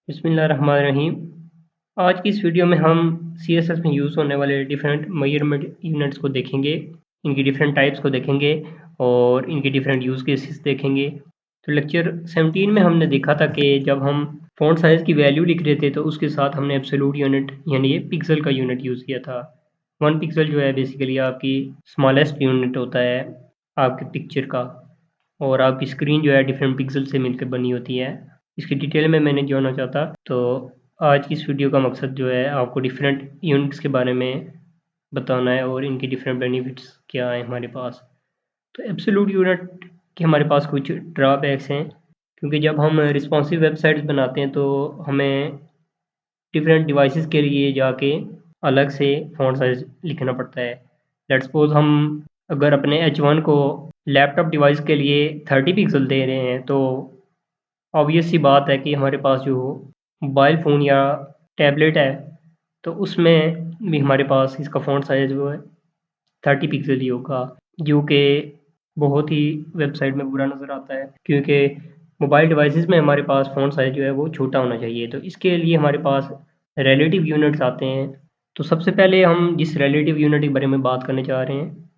बिस्मिल्लाहिर्रहमानिर्रहीम। आज की इस वीडियो में हम सीएसएस में यूज़ होने वाले डिफरेंट मेजरमेंट यूनिट्स को देखेंगे, इनकी डिफरेंट टाइप्स को देखेंगे और इनके डिफरेंट यूज़ केसेस देखेंगे। तो लेक्चर 17 में हमने देखा था कि जब हम फ़ॉन्ट साइज़ की वैल्यू लिख रहे थे तो उसके साथ हमने एब्सोल्यूट यूनिट यानी ये पिक्सल का यूनिट यूज़ किया था। 1 पिक्सल जो है बेसिकली आपकी स्मॉलेस्ट यूनिट होता है आपके पिक्चर का, और आपकी स्क्रीन जो है डिफरेंट पिक्सल से मिलकर बनी होती है। इसकी डिटेल में मैंने जानना चाहता, तो आज की इस वीडियो का मकसद जो है आपको डिफरेंट यूनिट्स के बारे में बताना है और इनके डिफरेंट बेनिफिट्स क्या हैं हमारे पास। तो एब्सोल्यूट यूनिट के हमारे पास कुछ ड्रॉबैक्स हैं, क्योंकि जब हम रिस्पॉन्सिव वेबसाइट्स बनाते हैं तो हमें डिफरेंट डिवाइसेस के लिए जाके अलग से फ़ॉन्ट साइज़ लिखना पड़ता है। लेट्स सपोज़ हम अगर अपने H1 को लैपटॉप डिवाइस के लिए 30 पिक्सल दे रहे हैं, तो ऑब्वियस सी बात है कि हमारे पास जो मोबाइल फ़ोन या टैबलेट है तो उसमें भी हमारे पास इसका फ़ॉन्ट साइज़ जो है 30 पिक्सल ही होगा, जो कि बहुत ही वेबसाइट में बुरा नज़र आता है, क्योंकि मोबाइल डिवाइसेस में हमारे पास फ़ॉन्ट साइज़ जो है वो छोटा होना चाहिए। तो इसके लिए हमारे पास रिलेटिव यूनिट्स आते हैं। तो सबसे पहले हम जिस रिलेटिव यूनिट के बारे में बात करने जा रहे हैं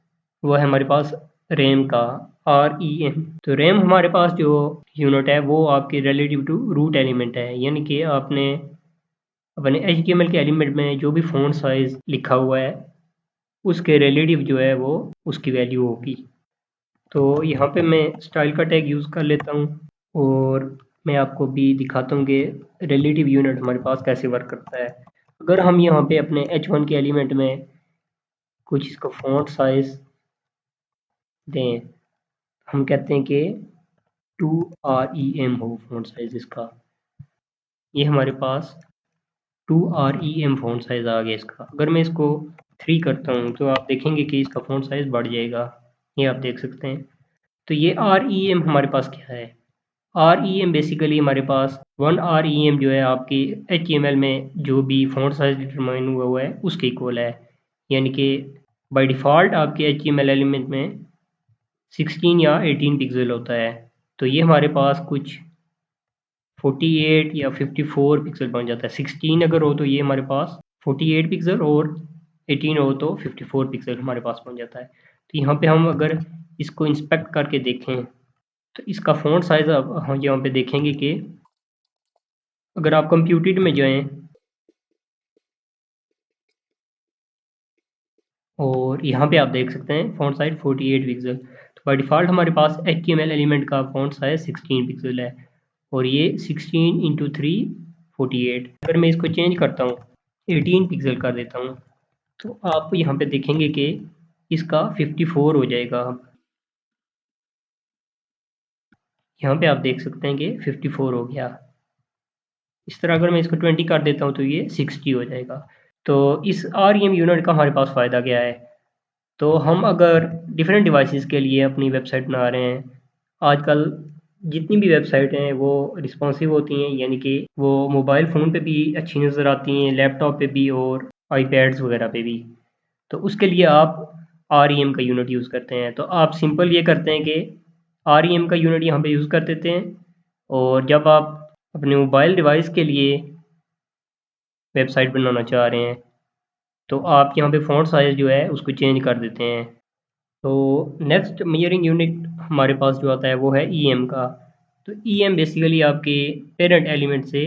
वो है हमारे पास रैम का, REM। तो रैम हमारे पास जो यूनिट है वो आपकी रिलेटिव टू रूट एलिमेंट है, यानी कि आपने अपने HTML के एलिमेंट में जो भी फ़ॉन्ट साइज़ लिखा हुआ है उसके रिलेटिव जो है वो उसकी वैल्यू होगी। तो यहाँ पे मैं स्टाइल का टैग यूज़ कर लेता हूँ और मैं आपको भी दिखाता हूँ कि रिलेटिव यूनिट हमारे पास कैसे वर्क करता है। अगर हम यहाँ पे अपने H1 के एलिमेंट में कुछ इसका फ़ॉन्ट साइज़ दें, हम कहते हैं कि 2REM हो फ़ॉन्ट साइज़ इसका, ये हमारे पास 2REM फ़ॉन्ट साइज़ आ गया इसका। अगर मैं इसको 3 करता हूँ तो आप देखेंगे कि इसका फ़ॉन्ट साइज़ बढ़ जाएगा, ये आप देख सकते हैं। तो ये REM हमारे पास क्या है? REM बेसिकली हमारे पास 1 REM जो है आपकी HTML में जो भी फ़ॉन्ट साइज़ डिटरमाइन हुआ है उसके इक्वल है, यानी कि बाय डिफ़ॉल्ट आपके HTML एलिमेंट में 16 या 18 पिक्सल होता है। तो ये हमारे पास कुछ 48 या 54 पिक्सल बन जाता है। 16 अगर हो तो ये हमारे पास 48 पिक्सल और 18 हो तो 54 पिक्सल हमारे पास बन जाता है। तो यहाँ पे हम अगर इसको इंस्पेक्ट करके देखें तो इसका फ़ॉन्ट साइज़ अब हम यहाँ पे देखेंगे कि अगर आप कंप्यूटेड में जाएँ और यहाँ पे आप देख सकते हैं फ़ॉन्ट साइज़ 48 पिक्सल। तो बाय डिफ़ॉल्ट हमारे पास HTML एलिमेंट का फ़ॉन्ट साइज़ 16 पिक्सल है और ये 16 इंटू 3 48। अगर मैं इसको चेंज करता हूँ 18 पिक्सल कर देता हूँ तो आप यहाँ पे देखेंगे कि इसका 54 हो जाएगा। यहाँ पे आप देख सकते हैं कि 54 हो गया। इस तरह अगर मैं इसको 20 कर देता हूँ तो ये 60 हो जाएगा। तो इस REM यूनिट का हमारे पास फ़ायदा क्या है? तो हम अगर डिफरेंट डिवाइसेस के लिए अपनी वेबसाइट बना रहे हैं, आजकल जितनी भी वेबसाइट हैं वो रिस्पॉन्सिव होती हैं, यानी कि वो मोबाइल फ़ोन पे भी अच्छी नज़र आती हैं, लैपटॉप पे भी और आईपैड्स वगैरह पे भी। तो उसके लिए आप REM का यूनिट यूज़ करते हैं। तो आप सिंपल ये करते हैं कि REM का यूनिट यहाँ पे यूज़ कर देते हैं, और जब आप अपने मोबाइल डिवाइस के लिए वेबसाइट बनाना चाह रहे हैं तो आप यहाँ पे फ़ॉन्ट साइज़ जो है उसको चेंज कर देते हैं। तो नेक्स्ट मेजरिंग यूनिट हमारे पास जो आता है वो है EM का। तो EM बेसिकली आपके पेरेंट एलिमेंट से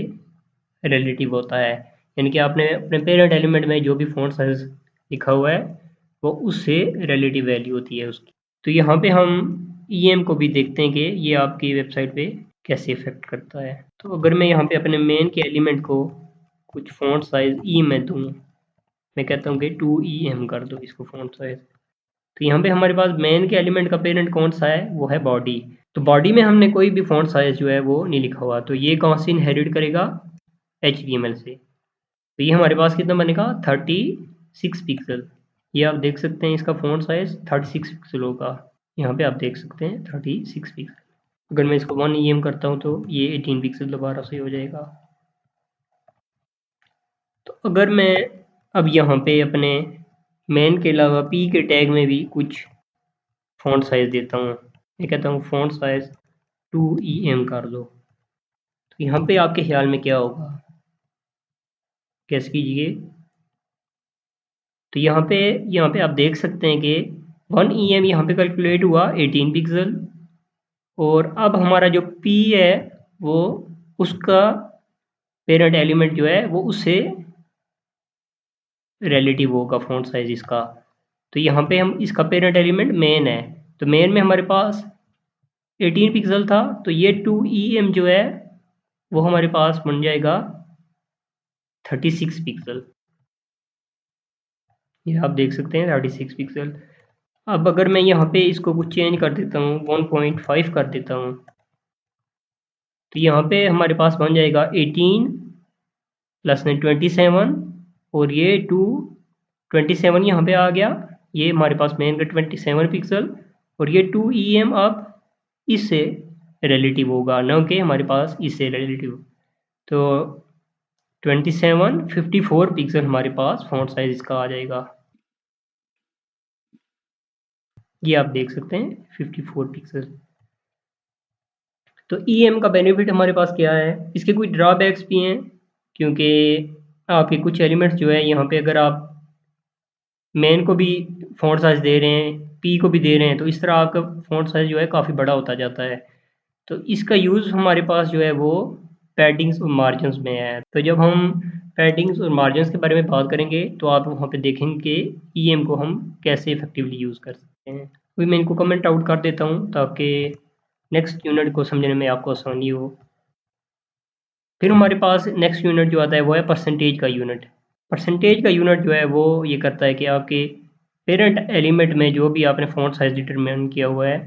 रिलेटिव होता है, यानी कि आपने अपने पेरेंट एलिमेंट में जो भी फ़ॉन्ट साइज़ लिखा हुआ है वो उससे रिलेटिव वैल्यू होती है उसकी। तो यहाँ पे हम EM को भी देखते हैं कि ये आपकी वेबसाइट पे कैसे इफ़ेक्ट करता है। तो अगर मैं यहाँ पे अपने मेन के एलिमेंट को कुछ फ़ॉन्ट साइज़ E में दूँ, मैं कहता हूँ कि 2EM कर दो इसको फ़ॉन्ट साइज़। तो यहाँ पे हमारे पास मेन के एलिमेंट का पेरेंट कौन सा है, वो है बॉडी। तो बॉडी में हमने कोई भी फ़ॉन्ट साइज़ जो है वो नहीं लिखा हुआ, तो ये कहाँ से इनहेरिट करेगा? HTML से। तो ये हमारे पास कितना बनेगा? 36 पिक्सल। ये आप देख सकते हैं इसका फ़ॉन्ट साइज़ 36 पिक्सल होगा। यहाँ पे आप देख सकते हैं 36 पिक्सल। अगर मैं इसको 1EM करता हूँ तो ये 18 पिक्सल दोबारा से हो जाएगा। तो अगर मैं अब यहाँ पे अपने मेन के अलावा P के टैग में भी कुछ फ़ॉन्ट साइज़ देता हूँ, मैं कहता हूँ फ़ॉन्ट साइज़ 2EM कर दो, तो यहाँ पे आपके ख्याल में क्या होगा? कैसे कीजिए, तो यहाँ पे आप देख सकते हैं कि 1 EM यहाँ पे कैलकुलेट हुआ 18 पिक्सल, और अब हमारा जो P है वो उसका पेरेंट एलिमेंट जो है वो उससे रिलेटिव होगा फ़ॉन्ट साइज़ इसका। तो यहाँ पे हम इसका पेरेंट एलिमेंट मेन है, तो मेन में हमारे पास 18 पिक्सल था, तो ये 2 EM जो है वो हमारे पास बन जाएगा 36 पिक्सल। ये आप देख सकते हैं 36 पिक्सल। अब अगर मैं यहाँ पे इसको कुछ चेंज कर देता हूँ, 1.5 कर देता हूँ, तो यहाँ पे हमारे पास बन जाएगा 18 प्लस 27, और ये 27 यहाँ पे आ गया, ये हमारे पास मेन का 27 पिक्सल, और ये 2 EM अब इससे रिलेटिव होगा, न कि हमारे पास इससे रिलेटिव। तो 54 पिक्सल हमारे पास फ़ॉन्ट साइज़ इसका आ जाएगा। ये आप देख सकते हैं 54 पिक्सल। तो EM का बेनिफिट हमारे पास क्या है, इसके कुछ ड्रॉबैक्स भी हैं, क्योंकि आपके कुछ एलिमेंट्स जो है यहाँ पे अगर आप मेन को भी फ़ॉन्ट साइज़ दे रहे हैं, पी को भी दे रहे हैं, तो इस तरह आपका फ़ॉन्ट साइज़ जो है काफ़ी बड़ा होता जाता है। तो इसका यूज़ हमारे पास जो है वो पैडिंग्स और मार्जिन्स में है। तो जब हम पैडिंग्स और मार्जिन्स के बारे में बात करेंगे तो आप वहाँ पे देखेंगे कि EM को हम कैसे इफ़ेक्टिवली यूज़ कर सकते हैं। अभी मैं इनको कमेंट आउट कर देता हूँ ताकि नेक्स्ट यूनिट को समझने में आपको आसानी हो। फिर हमारे पास नेक्स्ट यूनिट जो आता है वो है परसेंटेज का यूनिट। परसेंटेज का यूनिट जो है वो ये करता है कि आपके पेरेंट एलिमेंट में जो भी आपने फ़ॉन्ट साइज़ डिटरमाइन किया हुआ है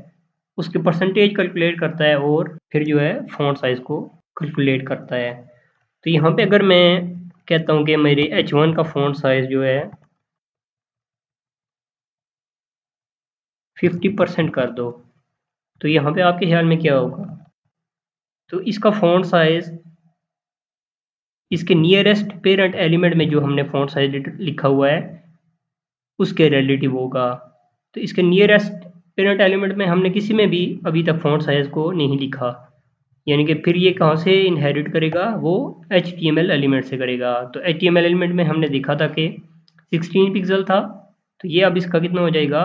उसके परसेंटेज कैलकुलेट करता है, और फिर जो है फ़ॉन्ट साइज़ को कैलकुलेट करता है। तो यहाँ पे अगर मैं कहता हूँ कि मेरे H1 का फ़ॉन्ट साइज़ जो है 50% कर दो, तो यहाँ पे आपके ख्याल में क्या होगा? तो इसका फ़ॉन्ट साइज़ इसके नियरेस्ट पेरेंट एलिमेंट में जो हमने फ़ॉन्ट साइज़ लिखा हुआ है उसके रिलेटिव होगा। तो इसके नियरेस्ट पेरेंट एलिमेंट में हमने किसी में भी अभी तक फ़ॉन्ट साइज़ को नहीं लिखा, यानी कि फिर ये कहाँ से इनहेरिट करेगा, वो HTML एलिमेंट से करेगा। तो HTML एलिमेंट में हमने देखा था कि 16 पिक्सल था, तो ये अब इसका कितना हो जाएगा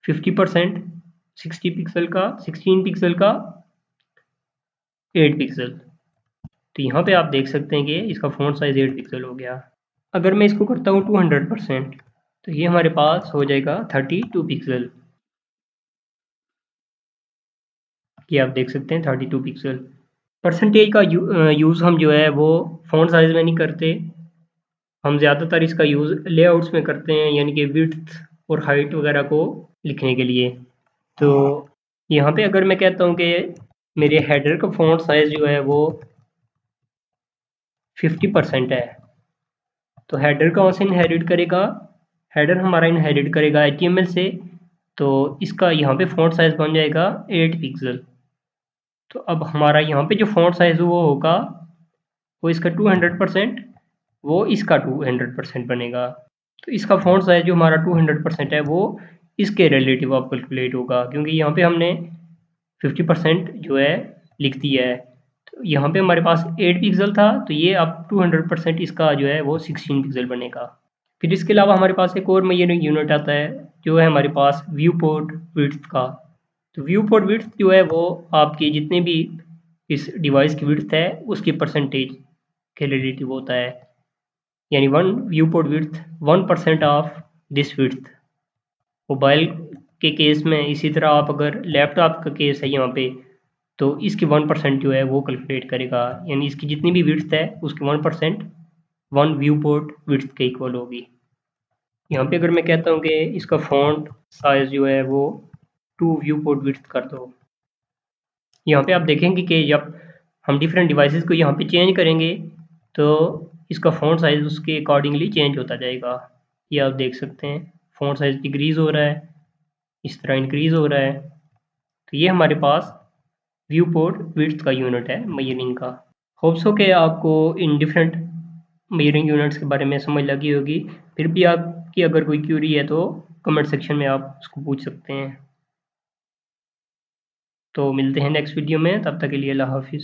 50%, 16 पिक्सल का 8 पिक्सल। तो यहाँ पे आप देख सकते हैं कि इसका फ़ॉन्ट साइज़ 8 पिक्सल हो गया। अगर मैं इसको करता हूँ 200%, तो ये हमारे पास हो जाएगा 32 पिक्सल। ये आप देख सकते हैं 32 पिक्सल। परसेंटेज का यूज़ हम जो है वो फ़ॉन्ट साइज़ में नहीं करते, हम ज़्यादातर इसका यूज़ लेआउट्स में करते हैं, यानी कि विड्थ और हाइट वगैरह को लिखने के लिए। तो यहाँ पे अगर मैं कहता हूँ कि मेरे हेडर का फ़ॉन्ट साइज़ जो है वो 50% है, तो हेडर कहाँ से इनहेरिट करेगा? हेडर हमारा इनहेरिट करेगा HTML से, तो इसका यहाँ पे फ़ॉन्ट साइज़ बन जाएगा 8 पिक्सल। तो अब हमारा यहाँ पे जो फ़ॉन्ट साइज़ वो होगा वो इसका 200%, वो इसका 200% बनेगा। तो इसका फ़ॉन्ट साइज़ जो हमारा 200% है वो इसके रिलेटिव अब कैलकुलेट होगा, क्योंकि यहाँ पे हमने 50% जो है लिख दिया है। तो यहाँ पे हमारे पास 8 पिक्सल था, तो ये अब 200% इसका जो है वो 16 पिक्सल बनेगा। फिर इसके अलावा हमारे पास एक और मेजरिंग यूनिट आता है जो है हमारे पास व्यू पोर्ट विड्थ का। तो व्यू पोर्ट विड्थ जो है वो आपकी जितने भी इस डिवाइस की विड्थ है उसकी परसेंटेज के रिलेटिव होता है, यानी one view port width 1% of this width. Mobile के केस में इसी तरह आप अगर लैपटॉप का केस है यहाँ पे, तो इसकी 1% जो है वो कैलकुलेट करेगा, यानी इसकी जितनी भी विड्थ है उसकी 1% वन व्यू पोर्ट विड्थ के इक्वल होगी। यहाँ पे अगर मैं कहता हूँ कि इसका फ़ॉन्ट साइज़ जो है वो 2 व्यू पोर्ट विड्थ कर दो, यहाँ पे आप देखेंगे कि जब हम डिफरेंट डिवाइसेस को यहाँ पे चेंज करेंगे तो इसका फ़ॉन्ट साइज़ उसके अकॉर्डिंगली चेंज होता जाएगा। ये आप देख सकते हैं फ़ॉन्ट साइज़ डिक्रीज़ हो रहा है, इस तरह इंक्रीज़ हो रहा है। तो ये हमारे पास व्यू पोर्ट विड्थ का यूनिट है मेजरिंग का। होप सो कि आपको इन डिफरेंट मेजरिंग यूनिट्स के बारे में समझ लगी होगी। फिर भी आपकी अगर कोई क्यूरी है तो कमेंट सेक्शन में आप उसको पूछ सकते हैं। तो मिलते हैं नेक्स्ट वीडियो में, तब तक के लिए अल्लाह हाफिज़।